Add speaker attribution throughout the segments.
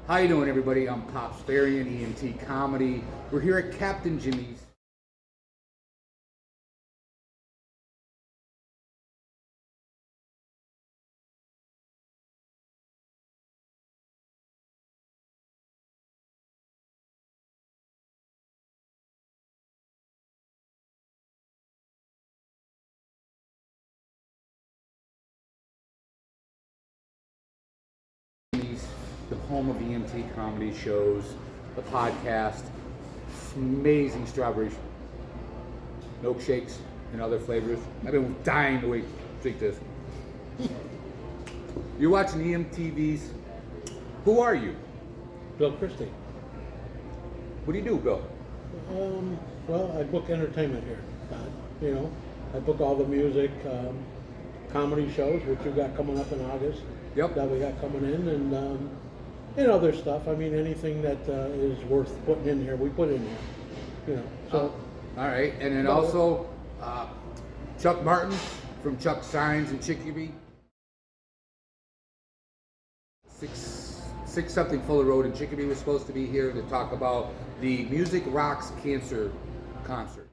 Speaker 1: How you doing, everybody? I'm Pops Farian, EMT Comedy. We're here at Captain Jimmy's. The home of EMT comedy shows, the podcast, amazing strawberry milkshakes and other flavors. I've been dying to drink this. You're watching EMTV's. Who are you?
Speaker 2: Bill Christie.
Speaker 1: What do you do, Bill?
Speaker 2: Well, I book entertainment here. I book all the music, comedy shows, which you got coming up in August.
Speaker 1: Yep.
Speaker 2: That we got coming in, and other stuff. I mean, anything that is worth putting in here, we put in here. So.
Speaker 1: All right, and then also Chuck Martin from Chuck Signs in Chicopee. 6 something Fuller Road in Chicopee was supposed to be here to talk about the Music Rocks Cancer concert.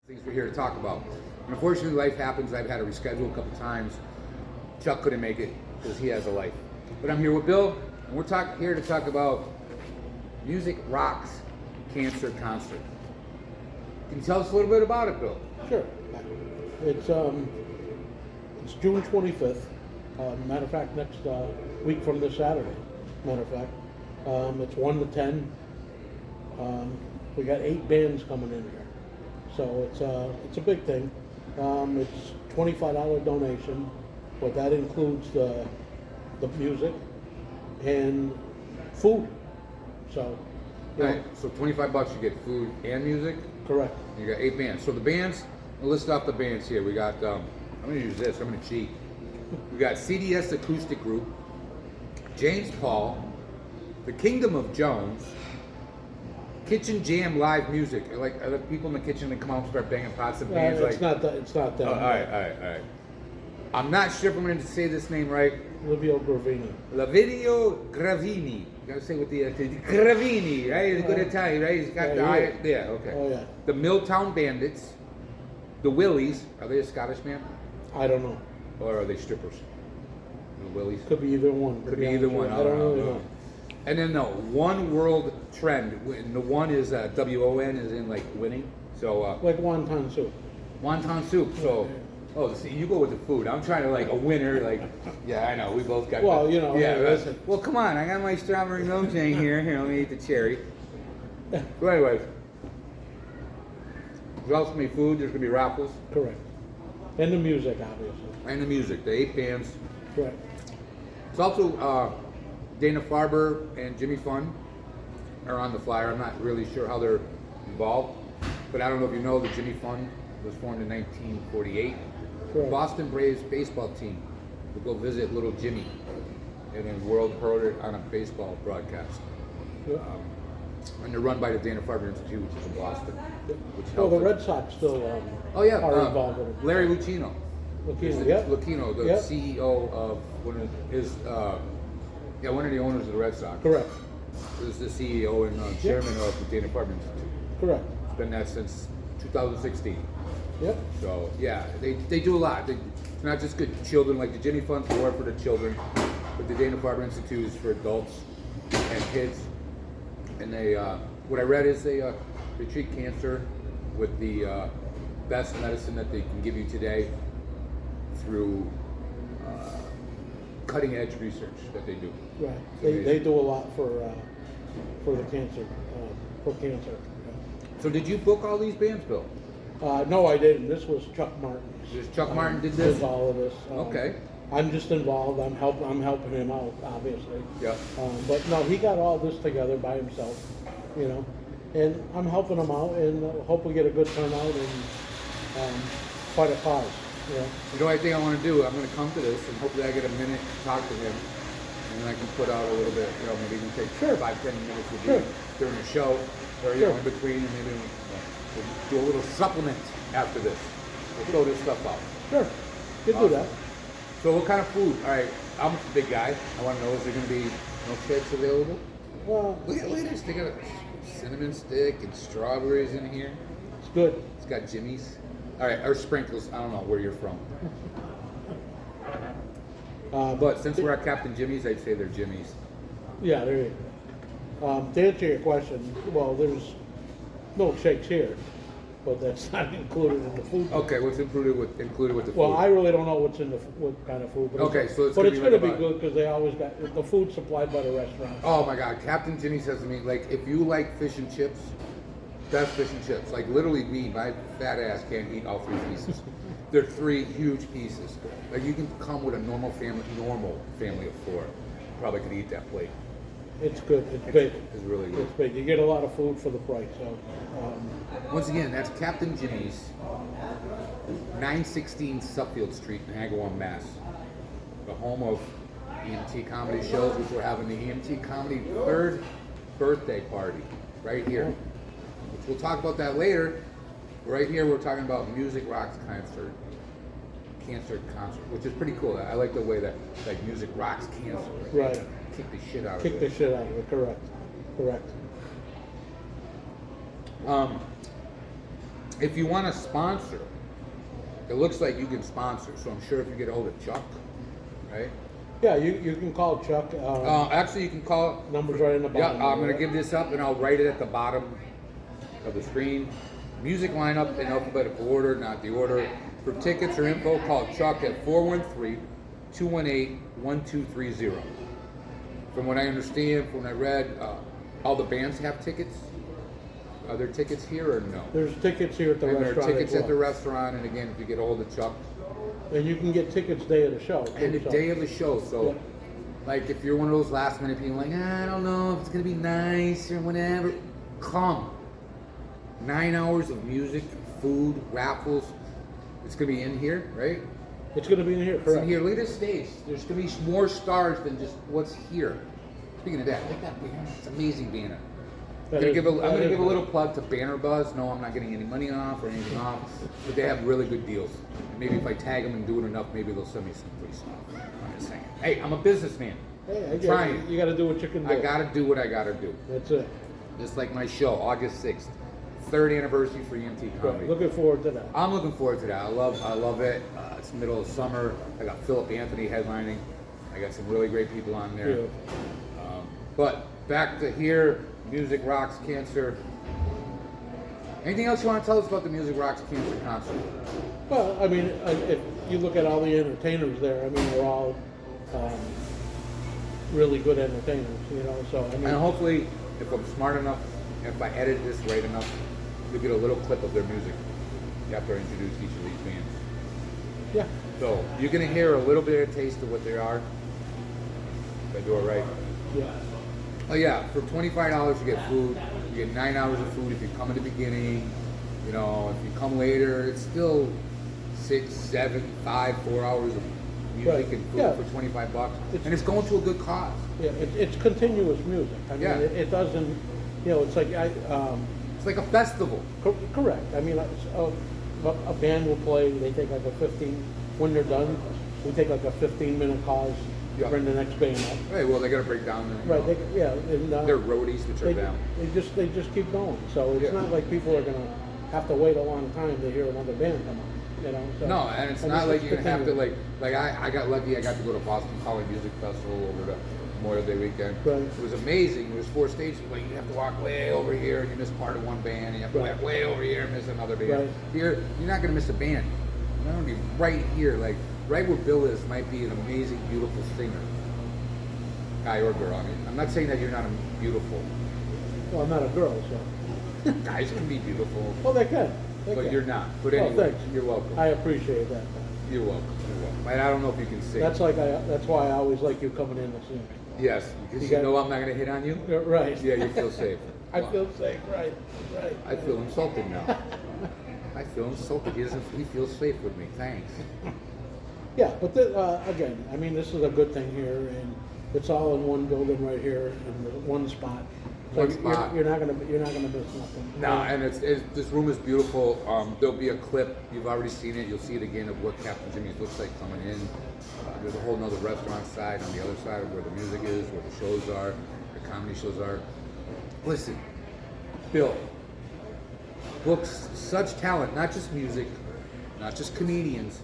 Speaker 1: Things we're here to talk about. And unfortunately, life happens. I've had to reschedule a couple times. Chuck couldn't make it because he has a life. But I'm here with Bill, and we're here to talk about Music Rocks Cancer concert. Can you tell us a little bit about it, Bill?
Speaker 2: Sure. It's June 25th. Matter of fact, next week from this Saturday. Matter of fact, it's 1 to 10. We got 8 bands coming in here, so it's a big thing. It's $25 donation, but that includes the music and food. So,
Speaker 1: Right. So $25 you get food and music.
Speaker 2: Correct.
Speaker 1: You got 8 bands. So the bands, we'll list off the bands here. We got, I'm going to use this, I'm going to cheat. We got CDS Acoustic Group, James Paul, The Kingdom of Jones, Kitchen Jam Live Music. Are the people in the kitchen that come out and start banging pots and pans?
Speaker 2: It's not that.
Speaker 1: Oh, all right. I'm not sure if I'm going to say this name right.
Speaker 2: Livio Gravini.
Speaker 1: Livio Gravini. You got to say with the Gravini, right? He's good Italian, right? He's got the eye. Yeah, okay.
Speaker 2: Oh, yeah.
Speaker 1: The Milltown Bandits, the Willies. Are they a Scottish band?
Speaker 2: I don't know.
Speaker 1: Or are they strippers? The Willies?
Speaker 2: Could be either one.
Speaker 1: Could be either one.
Speaker 2: I don't really know.
Speaker 1: And then the One World Trend. And the one is WON is in like winning. So
Speaker 2: Like wonton soup.
Speaker 1: wonton soup. So see, you go with the food. I'm trying to like a winner. Like, yeah, I know. We both got.
Speaker 2: Well,
Speaker 1: Yeah.
Speaker 2: hey, listen.
Speaker 1: Well, come on. I got my strawberry milkshake here. Here, let me eat the cherry. So, anyways, there's also gonna be food. There's gonna be raffles.
Speaker 2: Correct. And the music, obviously.
Speaker 1: And the music. The 8 bands.
Speaker 2: Correct.
Speaker 1: It's also Dana Farber and Jimmy Fun are on the flyer. I'm not really sure how they're involved, but I don't know if you know that Jimmy Fun was formed in 1948.
Speaker 2: Correct.
Speaker 1: Boston Braves baseball team will go visit little Jimmy, and then world heard it on a baseball broadcast.
Speaker 2: Yeah.
Speaker 1: And they're run by the Dana Farber Institute, which is in Boston. Which
Speaker 2: Well, the
Speaker 1: helps
Speaker 2: Red Sox still
Speaker 1: are
Speaker 2: involved in it.
Speaker 1: Larry Lucchino.
Speaker 2: Lucchino, yep.
Speaker 1: Lucchino, the
Speaker 2: Yep.
Speaker 1: CEO of one of the owners of the Red Sox.
Speaker 2: Correct.
Speaker 1: Is the CEO and chairman of the Dana Farber Institute.
Speaker 2: Correct.
Speaker 1: It's been that since 2016.
Speaker 2: Yep.
Speaker 1: So yeah, they do a lot. It's not just good children, like the Jimmy Fund's more for the children, but the Dana Farber Institute is for adults and kids. And they, what I read is they treat cancer with the best medicine that they can give you today through cutting edge research that they do.
Speaker 2: Right. They do a lot for the cancer, for cancer.
Speaker 1: So did you book all these bands, Bill?
Speaker 2: No, I didn't. This was Chuck Martin.
Speaker 1: Just Chuck Martin did this?
Speaker 2: Did all of this.
Speaker 1: Okay.
Speaker 2: I'm just involved. I'm helping him out, obviously.
Speaker 1: Yeah.
Speaker 2: But no, he got all this together by himself, and I'm helping him out, and hope we get a good turnout and fight a cause. Yeah.
Speaker 1: You know what I think I want to do? I'm going to come to this, and hopefully I get a minute to talk to him, and then I can put out a little bit, maybe we can take 5-10 minutes with you during the show, or in between, and maybe we'll do a little supplement after this. We'll throw this stuff out.
Speaker 2: Sure. You do that.
Speaker 1: So what kind of food? All right. I'm a big guy. I want to know, is there going to be milkshakes available?
Speaker 2: Well,
Speaker 1: Look at this. They got a cinnamon stick and strawberries in here.
Speaker 2: it's good.
Speaker 1: It's got Jimmy's. All right, or sprinkles. I don't know where you're from. But since we're at Captain Jimmy's, I'd say they're Jimmy's.
Speaker 2: Yeah, there you go. To answer your question, well, there's milkshakes here, but that's not included in the food.
Speaker 1: Okay, what's included with the food?
Speaker 2: Well, I really don't know what's in what kind of food. But
Speaker 1: Okay, so it's
Speaker 2: but
Speaker 1: gonna
Speaker 2: it's
Speaker 1: be
Speaker 2: going to
Speaker 1: like
Speaker 2: be
Speaker 1: a-
Speaker 2: good because they always got the food supplied by the restaurant.
Speaker 1: Oh my God, Captain Jimmy says to me, like, if you like fish and chips, best fish and chips. Like, literally me, my fat ass can't eat all 3 pieces. They're 3 huge pieces. Like, you can come with a normal family of 4. Probably could eat that plate.
Speaker 2: It's good. It's big.
Speaker 1: It's really good.
Speaker 2: It's big. You get a lot of food for the price. So,
Speaker 1: Once again, that's Captain Jimmy's, 916 Suffield Street in Agawam, Mass. The home of EMT comedy shows, which we're having the EMT comedy 3rd birthday party right here. Which we'll talk about that later. Right here, we're talking about Music Rocks cancer concert, which is pretty cool. I like the way that like Music Rocks cancer.
Speaker 2: Right.
Speaker 1: Kick the shit out of
Speaker 2: kick
Speaker 1: it.
Speaker 2: the shit out of it. Correct.
Speaker 1: If you want to sponsor, it looks like you can sponsor. So I'm sure if you get a hold of Chuck, right?
Speaker 2: Yeah, you can call Chuck.
Speaker 1: Actually, you can call.
Speaker 2: Numbers right in the
Speaker 1: Yeah,
Speaker 2: bottom.
Speaker 1: I'm gonna give this up and I'll write it at the bottom of the screen. Music lineup in alphabetical order, not the order. For tickets or info, call Chuck at 413-218-1230. From what I understand, from what I read, all the bands have tickets. Are there tickets here or no?
Speaker 2: There's tickets here at the
Speaker 1: And there
Speaker 2: restaurant.
Speaker 1: are tickets
Speaker 2: as
Speaker 1: at the
Speaker 2: well.
Speaker 1: restaurant, and again, if you get a hold of Chuck,
Speaker 2: And you can get tickets day of the show.
Speaker 1: and the
Speaker 2: too, so-
Speaker 1: day of the show. So,
Speaker 2: Yeah.
Speaker 1: like, if you're one of those last minute people, like, I don't know if it's gonna be nice or whatever, come. 9 hours of music, food, raffles. It's gonna be in here, right?
Speaker 2: It's going to be in here,
Speaker 1: It's in
Speaker 2: correct?
Speaker 1: here. Look at this stage. There's gonna be more stars than just what's here. Speaking of that, look at that banner. It's an amazing banner. I'm gonna give a little plug to Banner Buzz. No, I'm not getting any money off or anything off, but they have really good deals. Maybe if I tag them and do it enough, maybe they'll send me some free stuff. I'm just saying. Hey, I'm a businessman.
Speaker 2: Hey,
Speaker 1: I'm trying.
Speaker 2: You got to do what you can do.
Speaker 1: I gotta do what I gotta do.
Speaker 2: That's it.
Speaker 1: Just like my show, August 6th, 3rd anniversary for EMT comedy.
Speaker 2: Right. Looking forward to that.
Speaker 1: I'm looking forward to that. I love it. It's the middle of summer. I got Philip Anthony headlining. I got some really great people on there.
Speaker 2: Yeah.
Speaker 1: But back to here, Music Rocks Cancer. Anything else you want to tell us about the Music Rocks Cancer concert?
Speaker 2: Well, I mean, if you look at all the entertainers there, I mean, they're all really good entertainers, you know. So I mean,
Speaker 1: And hopefully, if I'm smart enough, if I edit this right enough, you'll get a little clip of their music after I introduce each of these bands.
Speaker 2: yeah,
Speaker 1: So you're gonna hear a little bit of a taste of what they are. If I do it right.
Speaker 2: yeah,
Speaker 1: Oh yeah, for $25 you get food. You get 9 hours of food if you come in the beginning. You know, if you come later, it's still 6, 7, 5, 4 hours of music
Speaker 2: Right.
Speaker 1: and food
Speaker 2: Yeah.
Speaker 1: for $25, and it's going to a good cause.
Speaker 2: yeah. It's continuous music. I mean,
Speaker 1: Yeah.
Speaker 2: it doesn't, you know, it's like
Speaker 1: It's like a festival.
Speaker 2: correct. I mean, a band will play. They take like a 15. When they're done, we take like a 15-minute pause to
Speaker 1: Yeah.
Speaker 2: bring the next band up.
Speaker 1: Right. Well, they got to break down. You
Speaker 2: Right.
Speaker 1: know,
Speaker 2: Yeah. And,
Speaker 1: they're roadies, which are them.
Speaker 2: they just keep going. So it's
Speaker 1: Yeah.
Speaker 2: not like people are gonna have to wait a long time to hear another band come on. You know. So,
Speaker 1: No, and it's not like you're gonna have to like I got lucky. I got to go to Boston Calling Music Festival over the Memorial Day weekend.
Speaker 2: Right.
Speaker 1: It was amazing. There was 4 stages. Like you have to walk way over here and you miss part of one band. And you have to
Speaker 2: Right.
Speaker 1: walk way over here and miss another band.
Speaker 2: Right.
Speaker 1: Here, you're not gonna miss a band. You're gonna be right here, like right where Bill is. Might be an amazing, beautiful singer, guy or girl. I mean, I'm not saying that you're not beautiful.
Speaker 2: Well, I'm not a girl, so.
Speaker 1: Guys can be beautiful,
Speaker 2: Well, they can. They
Speaker 1: but
Speaker 2: can.
Speaker 1: you're not. But
Speaker 2: Oh,
Speaker 1: anyway,
Speaker 2: thanks.
Speaker 1: you're welcome.
Speaker 2: I appreciate that.
Speaker 1: You're welcome. You're welcome. And I don't know if you can sing.
Speaker 2: That's why I always like you coming in to see me.
Speaker 1: Yes, because
Speaker 2: You
Speaker 1: you
Speaker 2: got-
Speaker 1: know I'm not going to hit on you?
Speaker 2: Right.
Speaker 1: Yeah, you feel safe.
Speaker 2: I feel safe. Right. Right.
Speaker 1: I feel insulted now. I feel insulted. He feels safe with me. Thanks.
Speaker 2: Yeah, but again, I mean, this is a good thing here, and it's all in one building right here in one spot.
Speaker 1: one
Speaker 2: So
Speaker 1: spot.
Speaker 2: you're not gonna miss nothing.
Speaker 1: No, and this room is beautiful. There'll be a clip. You've already seen it. You'll see it again of what Captain Jimmy's looks like coming in. There's a whole nother restaurant side on the other side of where the music is, where the shows are, the comedy shows are. Listen, Bill books such talent, not just music, not just comedians.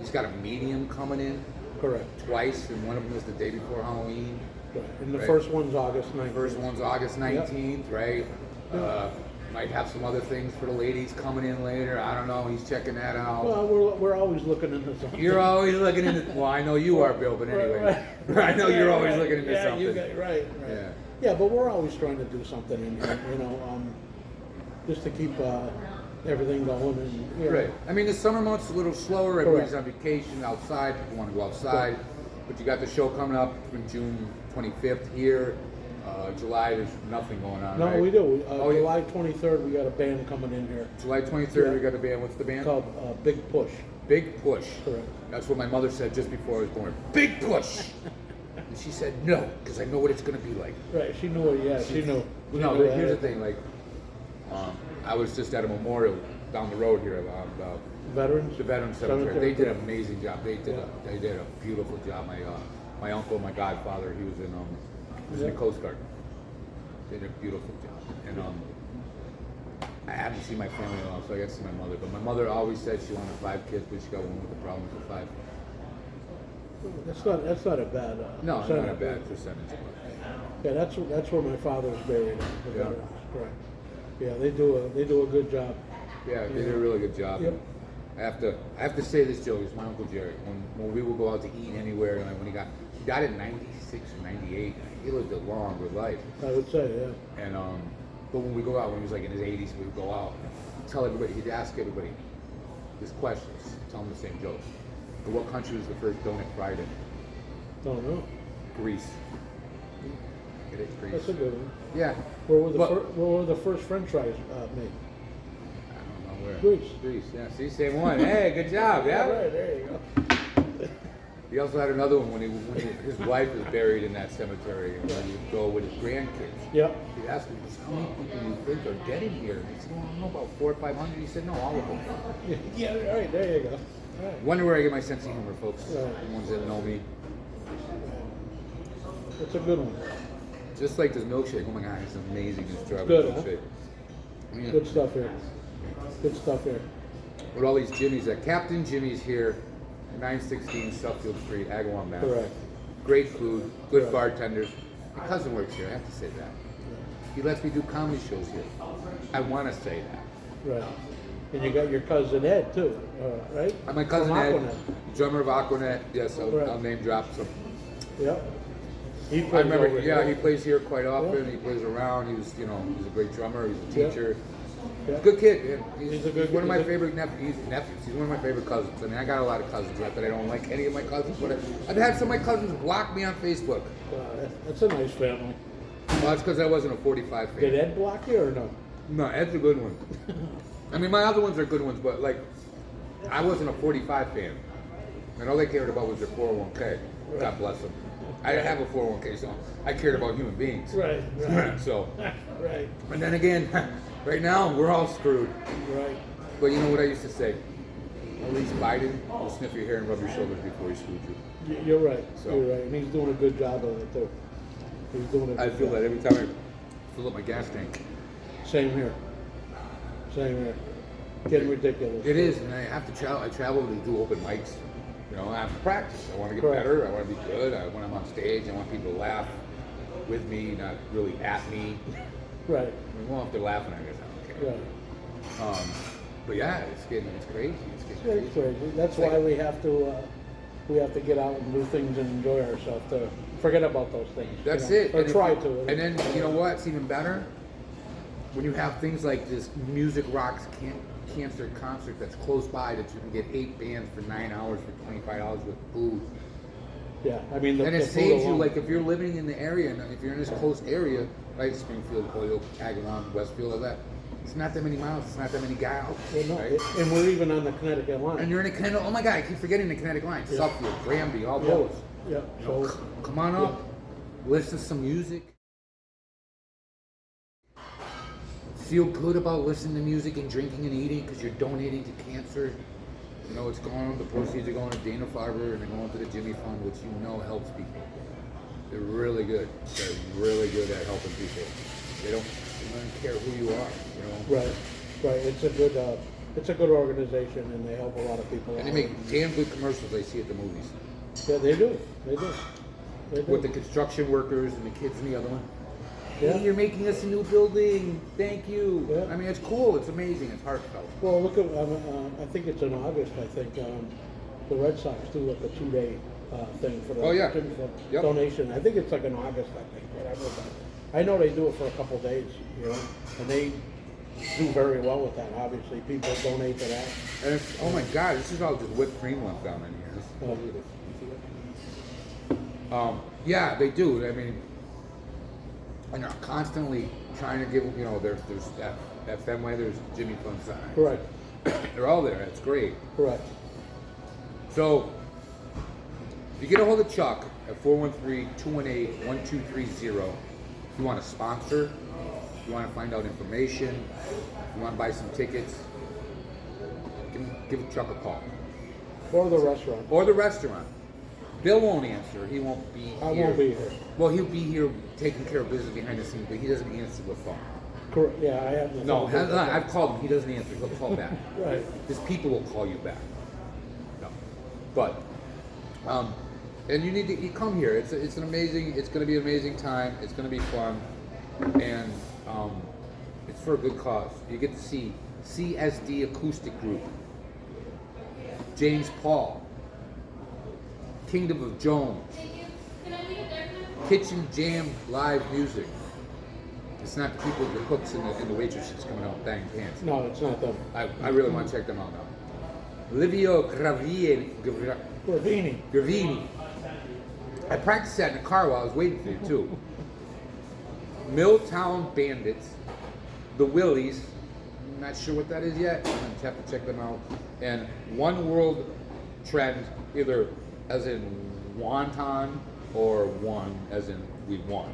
Speaker 1: He's got a medium coming in
Speaker 2: Correct.
Speaker 1: twice, and one of them is the day before Halloween.
Speaker 2: Right. And the
Speaker 1: Right.
Speaker 2: first one's August 19th.
Speaker 1: First one's August 19th, right? Might have some other things for the ladies coming in later. I don't know. He's checking that out.
Speaker 2: Well, we're always looking into something.
Speaker 1: You're always looking into. Well, I know you are, Bill. But anyway, I know you're always looking into something.
Speaker 2: You got, right.
Speaker 1: Yeah.
Speaker 2: Yeah, but we're always trying to do something in here, just to keep everything going. And, you know.
Speaker 1: Right. I mean, the summer months a little slower. Everybody's on vacation outside. People want to go outside. But you got the show coming up from June 25th here. July, there's nothing going on.
Speaker 2: No,
Speaker 1: right?
Speaker 2: we do.
Speaker 1: Oh, yeah.
Speaker 2: July 23rd, we got a band coming in here
Speaker 1: July 23rd, we got a band. What's the band?
Speaker 2: called Big Push.
Speaker 1: Big Push.
Speaker 2: Correct.
Speaker 1: That's what my mother said just before I was born. Big Push. And she said no, because I know what it's going to be like.
Speaker 2: Right, she knew it. Yeah, she knew.
Speaker 1: No, but here's the thing. Like, I was just at a memorial down the road here.
Speaker 2: Veterans.
Speaker 1: The Veterans Cemetery. They did an amazing job. They did a beautiful job. My uncle, my godfather, he was in the Coast Guard. They did a beautiful job. And I haven't seen my family in a while, so I got to see my mother. But my mother always said she wanted 5 kids, but she got one with the problems with 5.
Speaker 2: That's not a bad.
Speaker 1: No,
Speaker 2: percentage.
Speaker 1: not a bad percentage.
Speaker 2: Yeah, that's where my father's buried. The
Speaker 1: Yeah.
Speaker 2: Veterans, correct. Yeah, they do a good job.
Speaker 1: Yeah, they did a really good job.
Speaker 2: Yep.
Speaker 1: I have to say this, Joey. It's my Uncle Jerry. When we would go out to eat anywhere, and when he died at 96 or 98. He lived a longer life.
Speaker 2: I would say, yeah.
Speaker 1: And but when we go out, when he was like in his 80s, we would go out. Tell everybody. He'd ask everybody these questions. Tell them the same jokes. But what country was the first donut fried in?
Speaker 2: Don't know.
Speaker 1: Greece. It is Greece.
Speaker 2: That's a good one.
Speaker 1: Yeah.
Speaker 2: Where were the first French fries made?
Speaker 1: I don't know where.
Speaker 2: Greece.
Speaker 1: Greece. Yeah. See, same one. Hey, good job. Yeah.
Speaker 2: Right, there you go.
Speaker 1: He also had another one when his wife was buried in that cemetery, and when he'd go with his grandkids.
Speaker 2: Yep.
Speaker 1: He'd ask him, how many people do you think are dead in here? And he said, well, I don't know, about 400 or 500. He said, no, all of them.
Speaker 2: Yeah, right, there you go. Right.
Speaker 1: Wonder where I get my sense of humor, folks.
Speaker 2: Right.
Speaker 1: The ones that know me.
Speaker 2: It's a good one.
Speaker 1: Just like this milkshake. Oh my God, it's amazing, this strawberry
Speaker 2: Good, huh?
Speaker 1: milkshake. Yeah.
Speaker 2: Good stuff here. Good stuff here.
Speaker 1: With all these Jimmys, Captain Jimmy's here, 916 Suffield Street, Agawam, Mass.
Speaker 2: Correct.
Speaker 1: Great food, good
Speaker 2: Right.
Speaker 1: bartenders. My cousin works here, I have to say that. He lets me do comedy shows here. I want to say that.
Speaker 2: Right. And you got your cousin Ed too, right?
Speaker 1: And my cousin
Speaker 2: From
Speaker 1: Ed,
Speaker 2: Aquanet.
Speaker 1: drummer of Aquanet, yes,
Speaker 2: Right.
Speaker 1: I'll name drop some.
Speaker 2: Yep. He
Speaker 1: I
Speaker 2: plays
Speaker 1: remember,
Speaker 2: over
Speaker 1: yeah,
Speaker 2: here.
Speaker 1: he plays here quite often.
Speaker 2: Yeah.
Speaker 1: He plays around. He was, he's a great drummer. He's a
Speaker 2: Yeah.
Speaker 1: teacher.
Speaker 2: Yeah.
Speaker 1: Good kid. Man. He's
Speaker 2: He's a good-
Speaker 1: one of my
Speaker 2: he's a-
Speaker 1: favorite nephews. He's one of my favorite cousins. I mean, I got a lot of cousins. Not that I don't like any of my cousins, but I've had some of my cousins block me on Facebook.
Speaker 2: That's a nice family.
Speaker 1: Well, that's because I wasn't a 45 fan.
Speaker 2: Did Ed block you or no?
Speaker 1: No, Ed's a good one. I mean, my other ones are good ones, but like, I wasn't a 45 fan. And all they cared about was their 401k. God bless them. I didn't have a 401k, so I cared about human beings.
Speaker 2: Right. Right.
Speaker 1: So,
Speaker 2: right.
Speaker 1: and then again, right now we're all screwed.
Speaker 2: Right.
Speaker 1: But you know what I used to say? At least Biden will sniff your hair and rub your shoulders before he screwed you.
Speaker 2: You're right.
Speaker 1: So-
Speaker 2: You're right. And he's doing a good job of it too. He's doing a good
Speaker 1: I feel
Speaker 2: job.
Speaker 1: that every time I fill up my gas tank.
Speaker 2: Same here. Same here. Getting ridiculous.
Speaker 1: It is, and I have to travel. I travel to do open mics. I have to practice. I want to get
Speaker 2: Correct.
Speaker 1: better. I want to be good. When I'm on stage, I want people to laugh with me, not really at me.
Speaker 2: Right.
Speaker 1: Well, if they're laughing, I guess I don't care.
Speaker 2: Right.
Speaker 1: But yeah, it's crazy. It's getting
Speaker 2: It's
Speaker 1: crazy.
Speaker 2: crazy. That's why we have to get out and do things and enjoy ourselves. To forget about those things.
Speaker 1: That's
Speaker 2: you know,
Speaker 1: it.
Speaker 2: Or
Speaker 1: And if
Speaker 2: try
Speaker 1: you-
Speaker 2: to.
Speaker 1: And then you know what? It's even better when you have things like this Music Rocks Cancer concert that's close by that you can get 8 bands for 9 hours for $25 with food.
Speaker 2: Yeah. I mean,
Speaker 1: And
Speaker 2: the
Speaker 1: it
Speaker 2: food
Speaker 1: saves you,
Speaker 2: alone.
Speaker 1: like, if you're living in the area, and if you're in this close area, right, Springfield, Holyoke, Agawam, Westfield, all that, it's not that many miles, it's not that many gals,
Speaker 2: Well, no,
Speaker 1: right?
Speaker 2: and we're even on the Connecticut line.
Speaker 1: And you're in a Connecticut, oh my God, I keep forgetting the Connecticut line,
Speaker 2: Yeah.
Speaker 1: Suffield, Granby, all
Speaker 2: Yeah.
Speaker 1: those.
Speaker 2: Yeah.
Speaker 1: You know,
Speaker 2: So
Speaker 1: come on up, listen to some music. feel good about listening to music and drinking and eating because you're donating to cancer. You know, it's going, the proceeds are going to Dana-Farber and they're going to the Jimmy Fund, which you know helps people. They're really good. They're really good at helping people. They don't care who you are, you know.
Speaker 2: Right. It's a good organization, and they help a lot of people.
Speaker 1: And they make damn good commercials I see at the movies.
Speaker 2: Yeah, they do.
Speaker 1: With the construction workers and the kids in the other one.
Speaker 2: Yeah.
Speaker 1: Hey, you're making us a new building. Thank you.
Speaker 2: Yeah.
Speaker 1: I mean, it's cool. It's amazing. It's heartfelt.
Speaker 2: Well, look at, I think it's in August, I think, the Red Sox do like a 2-day thing for the donation. I think it's like in August, I think, whatever. But I know they do it for a couple days, you know, and they do very well with that, obviously. People donate to that.
Speaker 1: And it's, oh my God, this is all just whipped cream left down in here. Yeah, they do. I mean, and they're constantly trying to give, you know, there's that Fenway, there's Jimmy Fund sign.
Speaker 2: Correct.
Speaker 1: They're all there. It's great.
Speaker 2: Correct.
Speaker 1: So, if you get a hold of Chuck at 413-218-1230, if you want to sponsor, if you want to find out information, if you want to buy some tickets, give Chuck a call.
Speaker 2: Or the restaurant.
Speaker 1: Or the restaurant. Bill won't answer. He won't be here.
Speaker 2: I won't be here.
Speaker 1: Well, he'll be here taking care of business behind the scenes, but he doesn't answer the phone.
Speaker 2: Correct. Yeah, I have.
Speaker 1: No, I've called him. He doesn't answer. He'll call back.
Speaker 2: Right.
Speaker 1: His people will call you back. No, but and you need to come here. It's an amazing. It's going to be an amazing time. It's going to be fun, and it's for a good cause. You get to see CSD Acoustic Group, James Paul, Kingdom of Jones, Kitchen Jam live music. It's not the people, the cooks and the waitresses coming out banging pants.
Speaker 2: No, it's not them.
Speaker 1: I really want to check them out now. Livio Gravini. I practiced that in the car while I was waiting for you too. Milltown Bandits, the Willies. I'm not sure what that is yet. I'm going to have to check them out. And One World Trend, either as in wonton or one as in we won.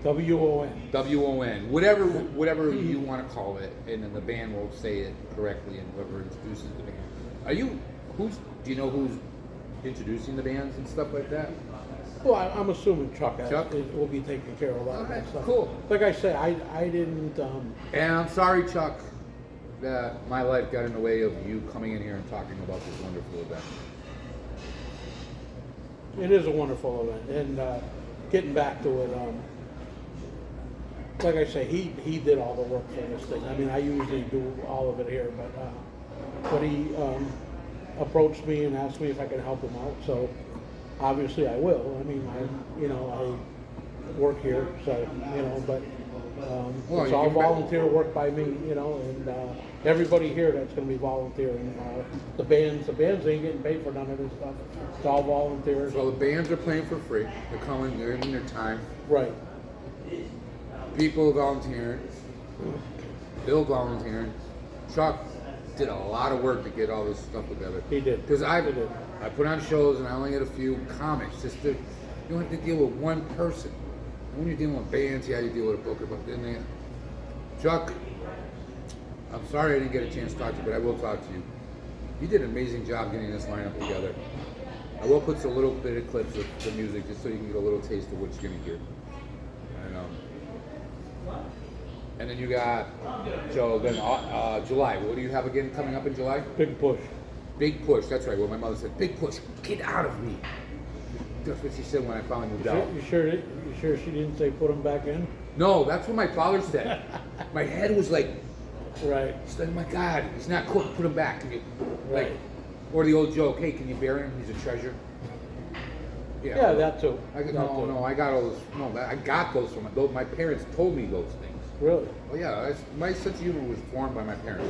Speaker 2: WON.
Speaker 1: WON. Whatever you want to call it, and then the band will say it correctly, and whoever introduces the band. Do you know who's introducing the bands and stuff like that?
Speaker 2: Well, I'm assuming Chuck will be taking care of a lot of
Speaker 1: Okay,
Speaker 2: that stuff.
Speaker 1: cool.
Speaker 2: Like I said, I didn't.
Speaker 1: And I'm sorry, Chuck, that my life got in the way of you coming in here and talking about this wonderful event.
Speaker 2: It is a wonderful event, and getting back to it, like I say, he did all the work for this thing. I mean, I usually do all of it here, but he approached me and asked me if I could help him out. So obviously I will. I mean, I work here, so but it's all volunteer work by me, and everybody here that's going to be volunteering. The bands ain't getting paid for none of this stuff. It's all volunteers.
Speaker 1: Well, the bands are playing for free. They're coming, they're in their time.
Speaker 2: Right.
Speaker 1: People volunteering. Bill volunteering. Chuck did a lot of work to get all this stuff together.
Speaker 2: He did.
Speaker 1: Because I put on shows and I only had a few comics. You don't have to deal with one person. And when you're dealing with bands, yeah, you deal with a booker. But then Chuck, I'm sorry I didn't get a chance to talk to you, but I will talk to you. You did an amazing job getting this lineup together. I will put a little bit of clips of the music just so you can get a little taste of what you're going to hear. And then you got, Joe, then July. What do you have again coming up in July?
Speaker 2: Big push.
Speaker 1: Big push, that's right. Well, my mother said, big push, get out of me. That's what she said when I finally moved out.
Speaker 2: You sure she didn't say put them back in?
Speaker 1: No, that's what my father said. My head was like,
Speaker 2: right.
Speaker 1: He said, oh my God, he's not cooked, put him back. Can you,
Speaker 2: right.
Speaker 1: Or the old joke, hey, can you bury him? He's a treasure.
Speaker 2: Yeah, that too.
Speaker 1: I got all those. No, I got those from my parents. Told me those things.
Speaker 2: Really?
Speaker 1: Oh yeah, my sense of humor was formed by my parents.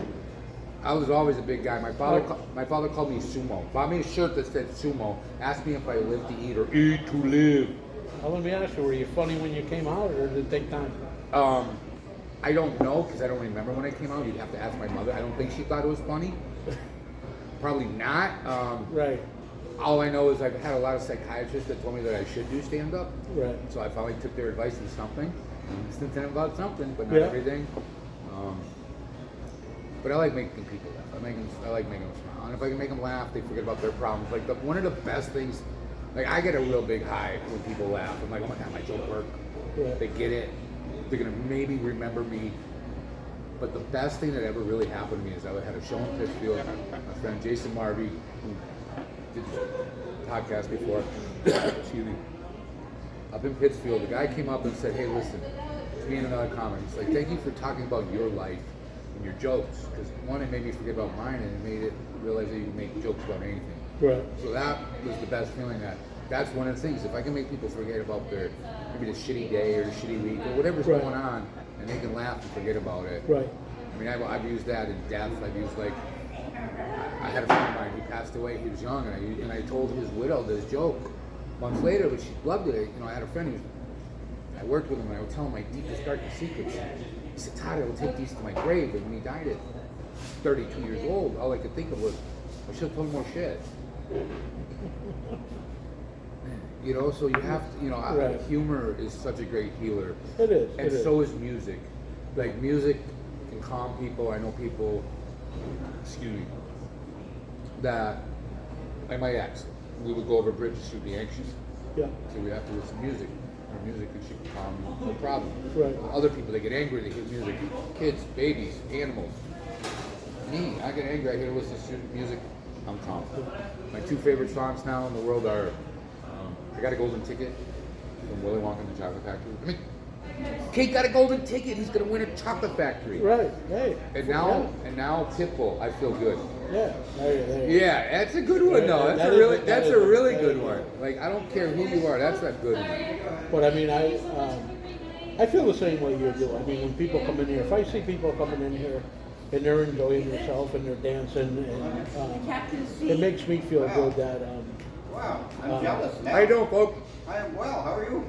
Speaker 1: I was always a big guy. My father called me Sumo. Bought me a shirt that said Sumo. Asked me if I live to eat or eat to live.
Speaker 2: Well, let me ask you: were you funny when you came out, or did it take time?
Speaker 1: I don't know because I don't remember when I came out. You'd have to ask my mother. I don't think she thought it was funny. Probably not.
Speaker 2: Right.
Speaker 1: All I know is I've had a lot of psychiatrists that told me that I should do stand-up.
Speaker 2: Right.
Speaker 1: So I finally took their advice on something. About something, but not everything. But I like making people laugh. I like making them smile. And if I can make them laugh, they forget about their problems. Like one of the best things, like I get a real big high when people laugh. I'm like, oh my God, my joke worked.
Speaker 2: Yeah.
Speaker 1: They get it. They're gonna maybe remember me. But the best thing that ever really happened to me is I had a show in Pittsfield. My friend Jason Marvey, who did the podcast before, excuse me, up in Pittsfield, the guy came up and said, hey, listen, to me and another comic, he's like, thank you for talking about your life and your jokes. Because one, it made me forget about mine, and it made it realize that you can make jokes about anything.
Speaker 2: Right.
Speaker 1: So that was the best feeling. That's one of the things. If I can make people forget about their maybe the shitty day or the shitty week or whatever's
Speaker 2: Right.
Speaker 1: going on, and they can laugh and forget about it.
Speaker 2: Right.
Speaker 1: I mean, I've used that in death. I've used I had a friend of mine who passed away. He was young, and I told his widow this joke months later, but she loved it. You know, I had a friend I worked with him, and I would tell him my deepest, darkest secrets. He said, Todd, I will take these to my grave. And when he died at 32 years old, all I could think of was, I should have told him more shit. You know, so you have to, you know,
Speaker 2: Right.
Speaker 1: humor is such a great healer.
Speaker 2: It is.
Speaker 1: And so is music. Like, music can calm people. I know people, excuse me, that, like my ex, we would go over bridges, she would be anxious.
Speaker 2: Yeah.
Speaker 1: So we have to listen to music. Or music and she can calm, no problem.
Speaker 2: Right.
Speaker 1: Other people, they get angry, they hear music. Kids, babies, animals. Me, I get angry, I hear listen to music, I'm calm. My two favorite songs now in the world are I Got a Golden Ticket from Willy Wonka and the Chocolate Factory. I mean, Kate got a golden ticket, he's gonna win a chocolate factory.
Speaker 2: Right. Hey.
Speaker 1: And now Pitbull, I Feel Good.
Speaker 2: Yeah. There you
Speaker 1: Yeah, that's a good one though. That's
Speaker 2: That
Speaker 1: a
Speaker 2: is
Speaker 1: really
Speaker 2: a-
Speaker 1: that's
Speaker 2: that
Speaker 1: a
Speaker 2: is a-
Speaker 1: really
Speaker 2: that
Speaker 1: good
Speaker 2: is a-
Speaker 1: one. Like I don't care who you are, that's a good one.
Speaker 2: But I mean, I feel the same way you do. I mean, when people come in here, if I see people coming in here and they're enjoying themselves and they're dancing, and it makes me feel good that
Speaker 3: Wow, I'm jealous now.
Speaker 1: How you doing, folks?
Speaker 3: I am well. How are you?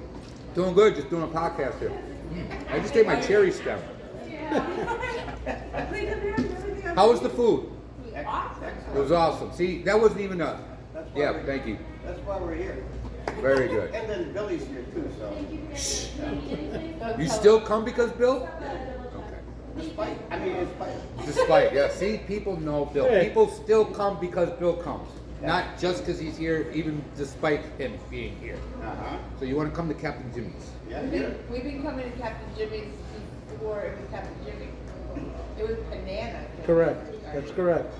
Speaker 1: Doing good, just doing a podcast here. I just ate my cherry stem. How was the food? It was awesome. See, that wasn't even a.
Speaker 3: That's why
Speaker 1: Yeah,
Speaker 3: we're-
Speaker 1: thank you.
Speaker 3: That's why we're here.
Speaker 1: Very good.
Speaker 3: And then Billy's here too, so.
Speaker 1: You still come because Bill? Okay.
Speaker 3: Despite, I mean, in spite.
Speaker 1: Despite, yeah. See, people know Bill.
Speaker 2: Hey.
Speaker 1: People still come because Bill comes. Not just because he's here, even despite him being here.
Speaker 3: Uh-huh.
Speaker 1: So you want to come to Captain Jimmy's?
Speaker 3: Yeah,
Speaker 4: We've
Speaker 3: yeah.
Speaker 4: been, we've been coming to Captain Jimmy's before it was Captain Jimmy. It was banana.
Speaker 2: correct. That's correct.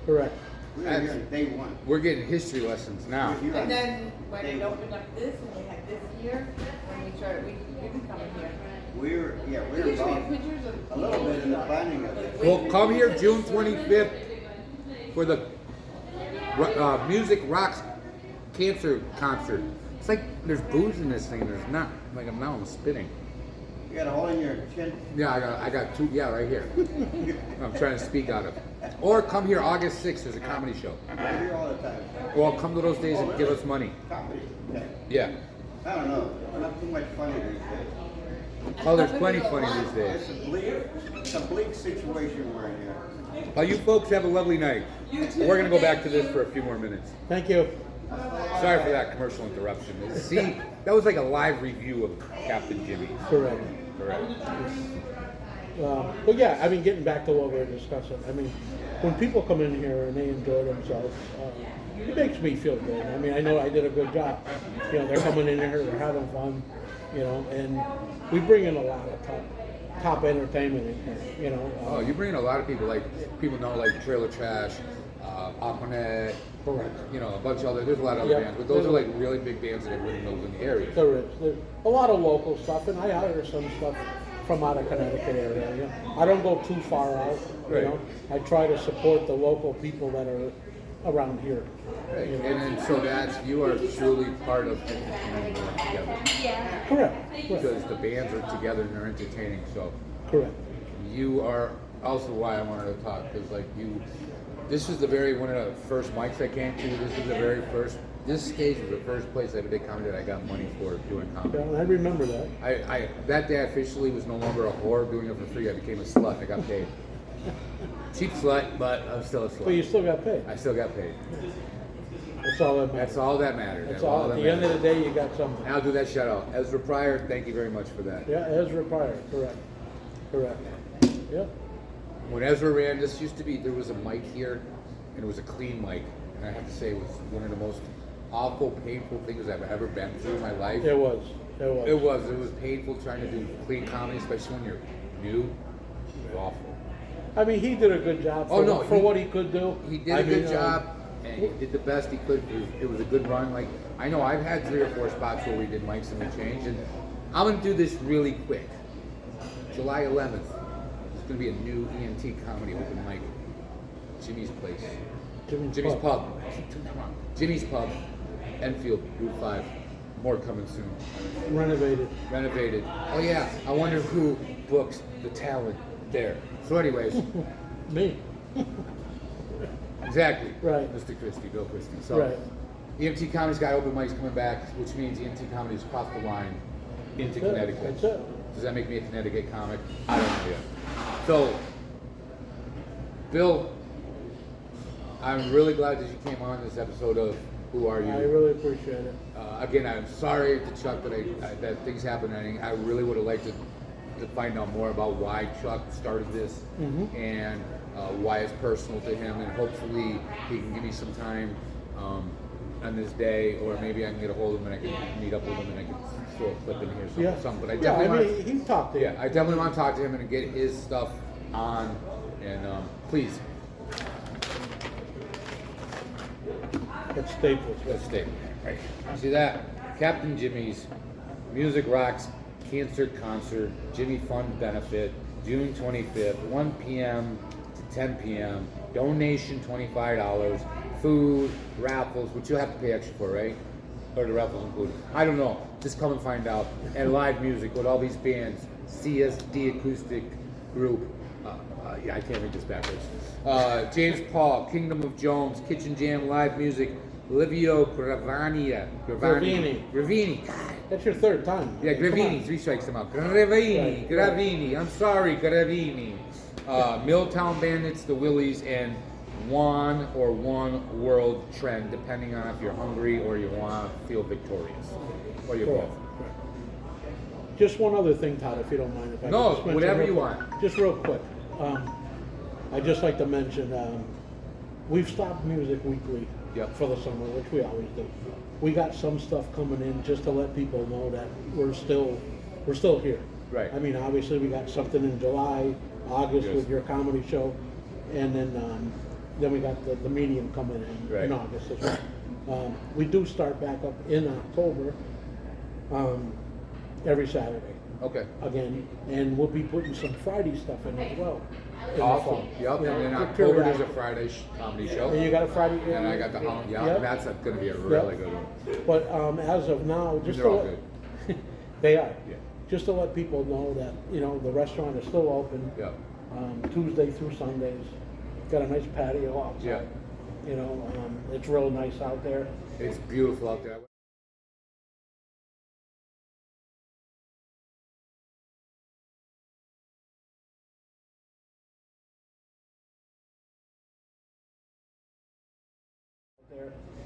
Speaker 2: Correct.
Speaker 3: We were here on day one.
Speaker 1: We're getting history lessons now.
Speaker 3: We were here on
Speaker 4: And then when
Speaker 3: day
Speaker 4: it
Speaker 3: one.
Speaker 4: opened up this and we had this here, when we started, we've been coming here.
Speaker 3: We were
Speaker 4: Pictures, we have
Speaker 3: involved
Speaker 4: pictures of
Speaker 3: a little bit in the planning of it.
Speaker 1: Well, come here June 25th for the Music Rocks Cancer concert. It's like there's booze in this thing. There's not. Like I'm spitting.
Speaker 3: You got a hole in your chin?
Speaker 1: Yeah, I got two. Yeah, right here. I'm trying to speak out of. Or come here August 6th. There's a comedy show.
Speaker 3: We're here all the time.
Speaker 1: Or come to those days and give us money.
Speaker 3: Comedy. Yeah.
Speaker 1: Yeah.
Speaker 3: I don't know. Not too much funny these days.
Speaker 1: Oh, there's plenty funny these days.
Speaker 3: It's a bleak situation we're in here.
Speaker 1: Well, you folks have a lovely night. We're gonna go back to this for a few more minutes.
Speaker 2: Thank you.
Speaker 1: Sorry for that commercial interruption. See, that was like a live review of Captain Jimmy's.
Speaker 2: Correct.
Speaker 1: Correct.
Speaker 2: But yeah, I mean, getting back to what we were discussing, I mean, when people come in here and they enjoy themselves, it makes me feel good. I mean, I know I did a good job. You know, they're coming in here, they're having fun, you know, and we bring in a lot of top entertainment in here, you know.
Speaker 1: Oh, you bring in a lot of people. Like people know, like Trailer Trash, Aquanet.
Speaker 2: Correct.
Speaker 1: You know, a bunch of other. There's a lot of other
Speaker 2: Yeah.
Speaker 1: bands, but those are like really big bands that everybody knows in the area.
Speaker 2: There's a lot of local stuff, and I hire some stuff from out of Connecticut area. You know. I don't go too far out, you
Speaker 1: Right.
Speaker 2: know. I try to support the local people that are around here.
Speaker 1: Right.
Speaker 2: You know.
Speaker 1: And then so you are truly part of entertaining going together
Speaker 2: Correct.
Speaker 1: because the bands are together and they're entertaining. So
Speaker 2: Correct.
Speaker 1: you are also why I wanted to talk because like you. This was one of the first mics I came to. This stage was the first place I did comedy that I got money for doing comedy.
Speaker 2: Yeah, I remember that.
Speaker 1: That day I officially was no longer a whore doing it for free. I became a slut. I got paid. Cheap slut, but I'm still a
Speaker 2: But you
Speaker 1: slut.
Speaker 2: still got paid.
Speaker 1: I still got paid.
Speaker 2: That's all that matters.
Speaker 1: That's all that mattered.
Speaker 2: That's all. At the end of the day, you got something.
Speaker 1: I'll do that shout out. Ezra Pryor, thank you very much for that.
Speaker 2: Yeah, Ezra Pryor. Correct. Correct. Yeah.
Speaker 1: When Ezra ran, this used to be, there was a mic here, and it was a clean mic. And I have to say, it was one of the most awful, painful things I've ever been through in my life.
Speaker 2: It was.
Speaker 1: It was painful trying to do clean comedy, especially when you're new. It was awful.
Speaker 2: I mean, he did a good job for what he could do.
Speaker 1: He did a good job, and he did the best he could. It was a good run. Like, I know I've had 3 or 4 spots where we did mics and we changed, and I'm going to do this really quick. July 11th, there's going to be a new EMT comedy open mic. Jimmy's place. Jimmy's Pub. I keep doing that wrong. Jimmy's Pub, Enfield, Route 5. More coming soon. Renovated. Oh yeah, I wonder who books the talent there. So anyways.
Speaker 2: Me.
Speaker 1: Exactly.
Speaker 2: Right.
Speaker 1: Mr. Christie, Bill Christie. So
Speaker 2: Right.
Speaker 1: EMT Comedy's got open mics coming back, which means EMT Comedy's crossed the line into Connecticut.
Speaker 2: That's it.
Speaker 1: Does that make me a Connecticut comic? I don't know yet. So, Bill, I'm really glad that you came on this episode of Who Are You?
Speaker 2: I really appreciate it.
Speaker 1: Again, I'm sorry to Chuck that things happened. I really would have liked to find out more about why Chuck started this and why it's personal to him, and hopefully he can give me some time on this day, or maybe I can get a hold of him and I can meet up with him and I can throw a clip in here or something. But I definitely
Speaker 2: he talked to you.
Speaker 1: Yeah, I definitely want to talk to him and get his stuff on. And please,
Speaker 2: It's Staples.
Speaker 1: let's stay. Right. See that? Captain Jimmy's Music Rocks Cancer Concert, Jimmy Fund Benefit, June 25th, 1 p.m. to 10 p.m. Donation $25. Food, raffles, which you'll have to pay extra for, right? Or the raffles included. I don't know. Just come and find out. And live music with all these bands. CSD Acoustic Group. Yeah, I can't read this backwards. James Paul, Kingdom of Jones, Kitchen Jam, live music. Livio Gravini. God.
Speaker 2: That's your third time.
Speaker 1: Yeah,
Speaker 2: Come on.
Speaker 1: Gravini. 3 strikes them out. Gravini. I'm sorry, Gravini. Milltown Bandits, the Willies, and One World Trend, depending on if you're hungry or you want to feel victorious. Or you're both.
Speaker 2: Just one other thing, Todd, if you don't mind. If I
Speaker 1: No,
Speaker 2: could just mention
Speaker 1: whatever
Speaker 2: real
Speaker 1: you
Speaker 2: quick.
Speaker 1: want.
Speaker 2: Just real quick. I'd just like to mention, we've stopped Music Weekly for the summer, which we always do. We got some stuff coming in just to let people know that we're still here.
Speaker 1: Right.
Speaker 2: I mean, obviously we got something in July, August with your comedy show, and then we got the medium coming in August as well. We do start back up in October, every Saturday.
Speaker 1: Okay.
Speaker 2: Again, and we'll be putting some Friday stuff in as well. in the
Speaker 1: Awesome.
Speaker 2: fall.
Speaker 1: Yep.
Speaker 2: You
Speaker 1: And
Speaker 2: know,
Speaker 1: in
Speaker 2: for
Speaker 1: October there's a
Speaker 2: periodic.
Speaker 1: Friday comedy show.
Speaker 2: And you got a Friday.
Speaker 1: And I got the
Speaker 2: Yep.
Speaker 1: that's going to be a really good one.
Speaker 2: But as of now, just
Speaker 1: They're
Speaker 2: to
Speaker 1: all
Speaker 2: let,
Speaker 1: good.
Speaker 2: they are.
Speaker 1: Yeah.
Speaker 2: Just to let people know that the restaurant is still open.
Speaker 1: Yep.
Speaker 2: Tuesday through Sundays. Got a nice patio outside.
Speaker 1: Yeah.
Speaker 2: It's real nice out there.
Speaker 1: It's beautiful out there.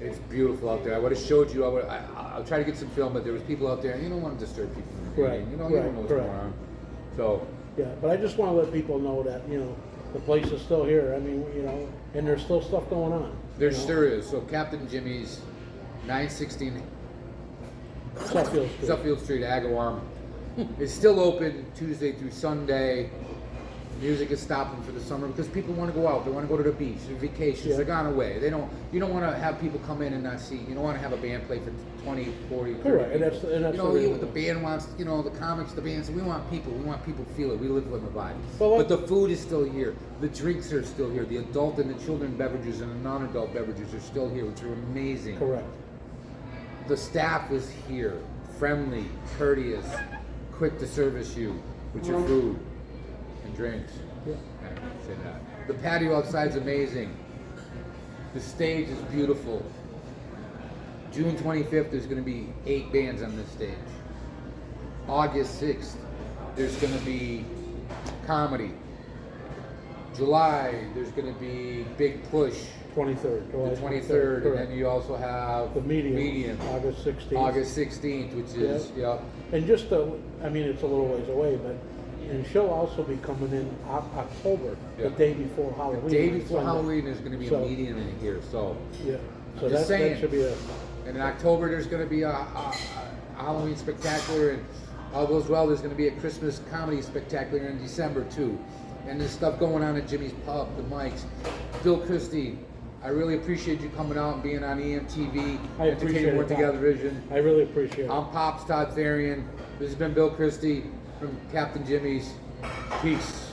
Speaker 1: It's beautiful out there. I would have showed you. I'll try to get some film, but there was people out there, and you don't want to disturb people in the meeting. You don't know what's going on. So
Speaker 2: Yeah, but I just want to let people know that the place is still here. I mean, and there's still stuff going on.
Speaker 1: there sure is. So Captain Jimmy's, 916
Speaker 2: Suffield Street.
Speaker 1: Suffield Street, Agawam. It's still open Tuesday through Sunday. Music is stopping for the summer because people want to go out. They want to go to the beach, their vacations.
Speaker 2: Yeah.
Speaker 1: They're gone away. You don't want to have people come in and not see. You don't want to have a band play for 20, 40, 30
Speaker 2: Correct, and
Speaker 1: people.
Speaker 2: that's the reason.
Speaker 1: The band wants, the comics, the bands. We want people to feel it. We live with the vibe.
Speaker 2: Well,
Speaker 1: but the food is still here. The drinks are still here. The adult and the children beverages and the non-adult beverages are still here, which are amazing.
Speaker 2: Correct.
Speaker 1: The staff is here, friendly, courteous, quick to service you with your food and drinks.
Speaker 2: Yeah.
Speaker 1: I can say that. The patio outside is amazing. The stage is beautiful. June 25th, there's going to be 8 bands on this stage. August 6th, there's going to be comedy. July, there's going to be Big Push.
Speaker 2: 23rd. July
Speaker 1: The 23rd, and
Speaker 2: correct.
Speaker 1: then you also have
Speaker 2: The medium. August 16th.
Speaker 1: August 16th, which is,
Speaker 2: And just it's a little ways away, but And she'll also be coming in October,
Speaker 1: Yeah.
Speaker 2: the day before Halloween.
Speaker 1: The day
Speaker 2: on
Speaker 1: before
Speaker 2: Sunday.
Speaker 1: Halloween, there's going to be
Speaker 2: So-
Speaker 1: a medium in here. So,
Speaker 2: Yeah, so
Speaker 1: I'm
Speaker 2: that
Speaker 1: just saying.
Speaker 2: should be a,
Speaker 1: and in October, there's going to be a Halloween spectacular, and all goes well, there's going to be a Christmas comedy spectacular in December too. And there's stuff going on at Jimmy's Pub, the Mikes. Bill Christie, I really appreciate you coming out and being on EMTV,
Speaker 2: I appreciate
Speaker 1: Entertainment
Speaker 2: it,
Speaker 1: Work
Speaker 2: Tom.
Speaker 1: Together Vision.
Speaker 2: I really appreciate it.
Speaker 1: I'm Pops Todd Therian. This has been Bill Christie from Captain Jimmy's. Peace.